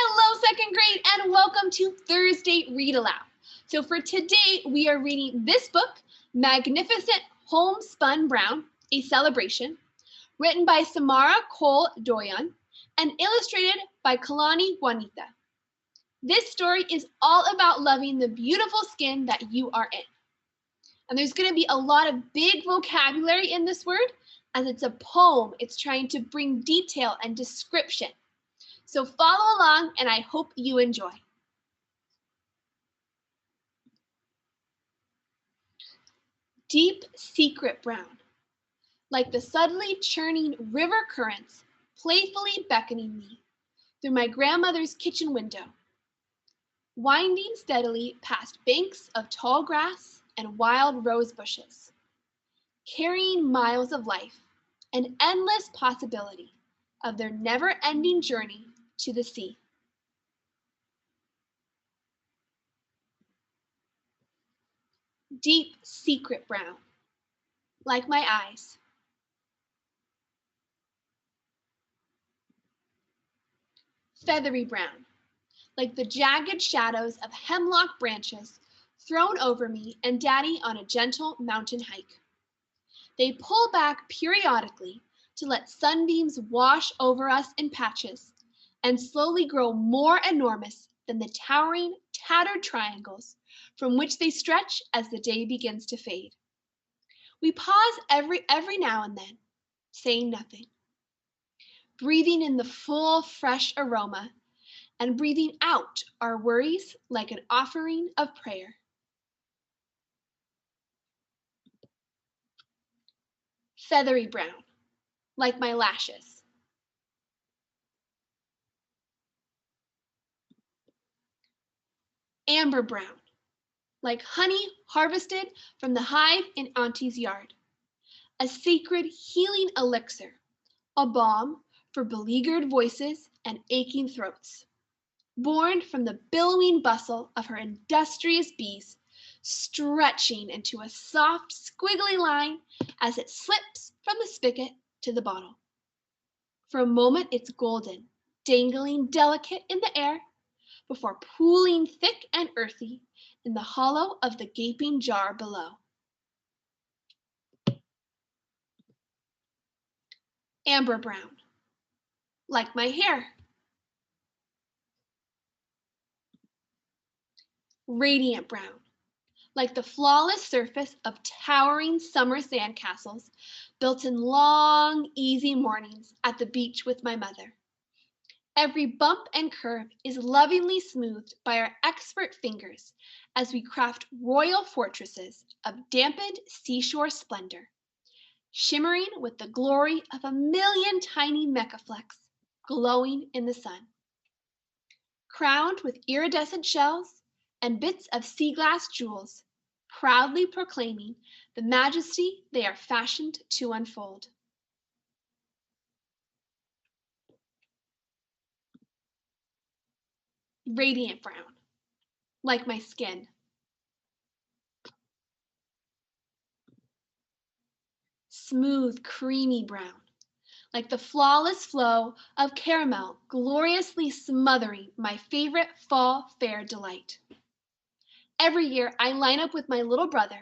Hello, second grade, and welcome to Thursday Read Aloud. So for today, we are reading this book, Magnificent Homespun Brown, A Celebration, written by Samara Cole Doyon and illustrated by Kalani Juanita. This story is all about loving the beautiful skin that you are in. And there's going to be a lot of big vocabulary in this word, as it's a poem. It's trying to bring detail and description. So follow along, and I hope you enjoy. Deep secret brown, like the subtly churning river currents, playfully beckoning me through my grandmother's kitchen window, winding steadily past banks of tall grass and wild rose bushes, carrying miles of life and endless possibility of their never-ending journey to the sea. Deep secret brown, like my eyes. Feathery brown, like the jagged shadows of hemlock branches thrown over me and Daddy on a gentle mountain hike. They pull back periodically to let sunbeams wash over us in patches and slowly grow more enormous than the towering, tattered triangles from which they stretch as the day begins to fade. We pause every now and then, saying nothing, breathing in the full, fresh aroma and breathing out our worries like an offering of prayer. Feathery brown, like my lashes. Amber brown, like honey harvested from the hive in Auntie's yard. A sacred healing elixir, a balm for beleaguered voices and aching throats. Born from the billowing bustle of her industrious bees, stretching into a soft, squiggly line as it slips from the spigot to the bottle. For a moment it's golden, dangling delicate in the air, before pooling thick and earthy in the hollow of the gaping jar below. Amber brown, like my hair. Radiant brown, like the flawless surface of towering summer sandcastles built in long, easy mornings at the beach with my mother. Every bump and curve is lovingly smoothed by our expert fingers as we craft royal fortresses of dampened seashore splendor, shimmering with the glory of a million tiny mechaflecks glowing in the sun. Crowned with iridescent shells and bits of sea glass jewels, proudly proclaiming the majesty they are fashioned to unfold. Radiant brown, like my skin. Smooth, creamy brown, like the flawless flow of caramel gloriously smothering my favorite fall fair delight. Every year, I line up with my little brother,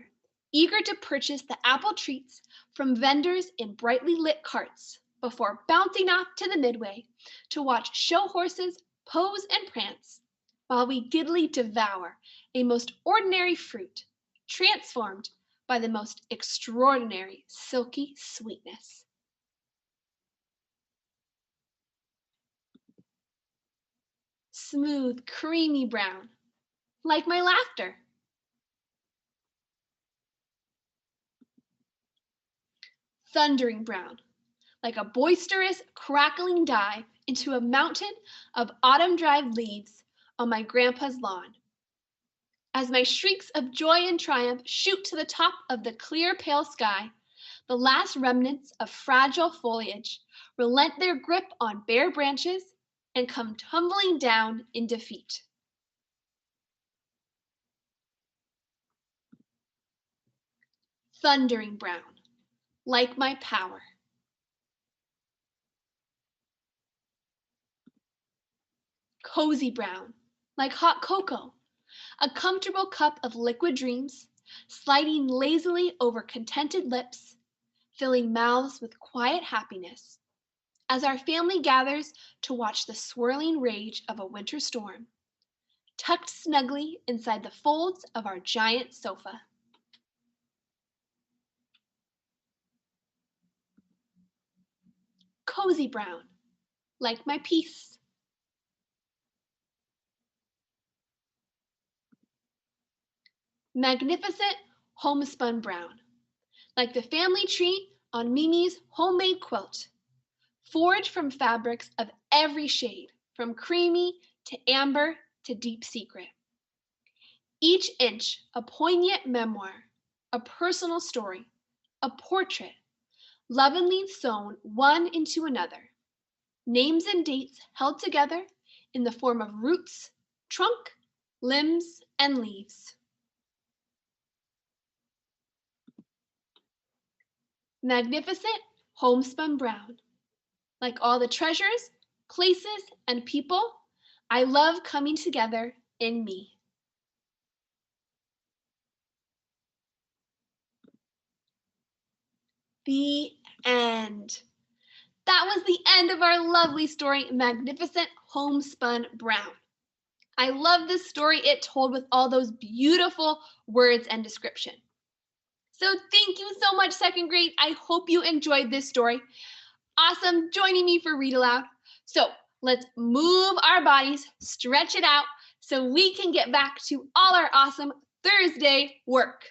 eager to purchase the apple treats from vendors in brightly lit carts before bouncing off to the midway to watch show horses pose and prance, while we giddily devour a most ordinary fruit, transformed by the most extraordinary silky sweetness. Smooth, creamy brown, like my laughter. Thundering brown, like a boisterous, crackling dive into a mountain of autumn-dried leaves on my grandpa's lawn. As my shrieks of joy and triumph shoot to the top of the clear, pale sky, the last remnants of fragile foliage relent their grip on bare branches and come tumbling down in defeat. Thundering brown, like my power. Cozy brown, like hot cocoa, a comfortable cup of liquid dreams, sliding lazily over contented lips, filling mouths with quiet happiness, as our family gathers to watch the swirling rage of a winter storm, tucked snugly inside the folds of our giant sofa. Cozy brown, like my peace. Magnificent homespun brown, like the family tree on Mimi's homemade quilt, forged from fabrics of every shade, from creamy to amber to deep secret. Each inch a poignant memoir, a personal story, a portrait, lovingly sewn one into another, names and dates held together in the form of roots, trunk, limbs, and leaves. Magnificent homespun brown, like all the treasures, places, and people I love coming together in me. The end. That was the end of our lovely story, Magnificent Homespun Brown. I love this story it told with all those beautiful words and description. So thank you so much, second grade. I hope you enjoyed this story. Awesome joining me for Read Aloud. So let's move our bodies, stretch it out so we can get back to all our awesome Thursday work.